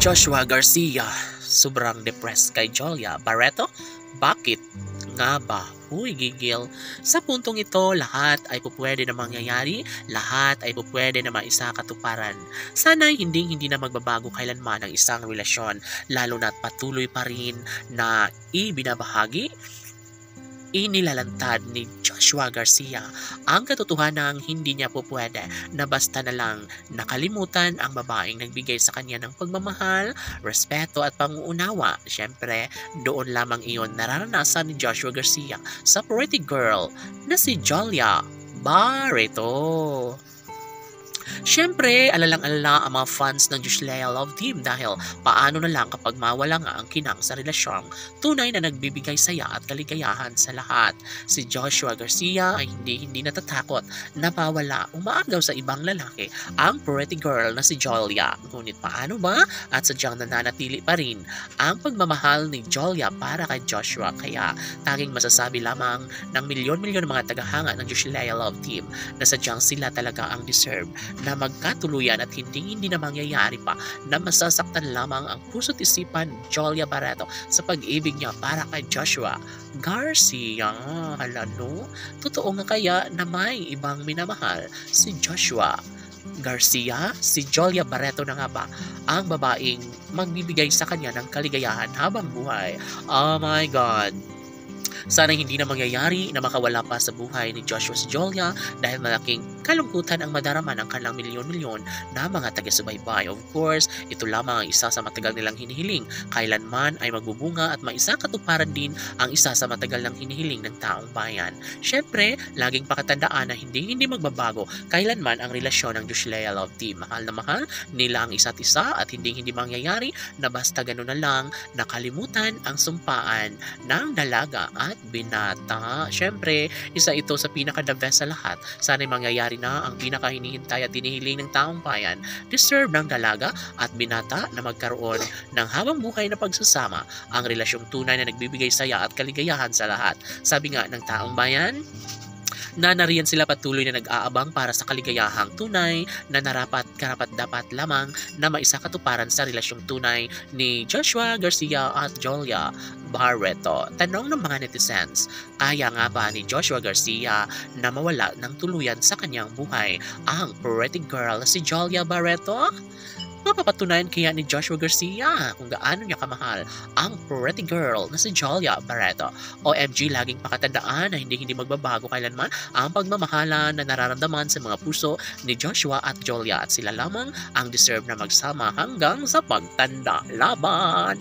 Joshua Garcia, sobrang depressed kay Jolia Barreto? Bakit nga ba? Huy, gigil. Sa puntong ito, lahat ay pupwede na mangyayari, lahat ay pupwede na maisakatuparan. Sana'y hindi na magbabago kailanman ang isang relasyon, lalo na't patuloy pa rin na ibinabahagi, inilalantad ni Joshua Garcia ang katotohanang hindi niya po pwede na basta na lang nakalimutan ang babaeng nagbigay sa kanya ng pagmamahal, respeto at panguunawa. Siyempre, doon lamang iyon nararanasan ni Joshua Garcia sa pretty girl na si Jolia Barreto. Siyempre, alalang-alala ang mga fans ng Joshua Love Team dahil paano na lang kapag mawala nga ang kinang sa relasyong tunay na nagbibigay saya at kaligayahan sa lahat. Si Joshua Garcia ay hindi natatakot na mawala umaagaw sa ibang lalaki ang pretty girl na si Jolia. Ngunit paano ba? At sadyang nananatili pa rin ang pagmamahal ni Jolia para kay Joshua. Kaya tanging masasabi lamang ng milyon-milyon mga tagahanga ng Joshua Love Team na sadyang sila talaga ang deserve na magkatuluyan at hindi na mangyayari pa na masasaktan lamang ang puso't isipan ni Jolia Barreto sa pag-ibig niya para kay Joshua Garcia. Halano? Totoo nga kaya na may ibang minamahal si Joshua Garcia? Si Jolia Barreto na nga ba ang babaeng magbibigay sa kanya ng kaligayahan habang buhay? Oh my God! Sana hindi na mangyayari na makawala pa sa buhay ni Joshua si Jolia dahil malaking kalungkutan ang madarama ng kanilang milyon-milyon na mga taga-subaybay. Of course, ito lamang ang isa sa matagal nilang hinihiling. Kailanman ay magbubunga at maisakatuparan din ang isa sa matagal ng hinihiling ng taong bayan. Siyempre, laging pakatandaan na hindi magbabago kailanman ang relasyon ng Joshua Love Team. Mahal na mahal nila ang isa't isa at hindi mangyayari na basta gano'n na lang nakalimutan ang sumpaan ng dalaga at binata. Siyempre, isa ito sa pinaka-the best sa lahat. Sana'y mangyayari na ang pinaka-hinihintay at hinihiling ng taong bayan. Deserve ng dalaga at binata na magkaroon ng habang buhay na pagsasama, ang relasyong tunay na nagbibigay saya at kaligayahan sa lahat. Sabi nga ng taong bayan, na nariyan sila patuloy na nag-aabang para sa kaligayahang tunay na karapat-dapat lamang na maisakatuparan sa relasyong tunay ni Joshua Garcia at Jolia Barreto. Tanong ng mga netizens, kaya nga ba ni Joshua Garcia na mawala ng tuluyan sa kanyang buhay ang pretty girl na si Jolia Barreto? Mapapatunayan kaya ni Joshua Garcia kung gaano niya kamahal ang pretty girl na si Jolia Barreto. OMG, laging pakatandaan na hindi magbabago kailanman ang pagmamahalan na nararamdaman sa mga puso ni Joshua at Jolia at sila lamang ang deserve na magsama hanggang sa pagtanda. Laban!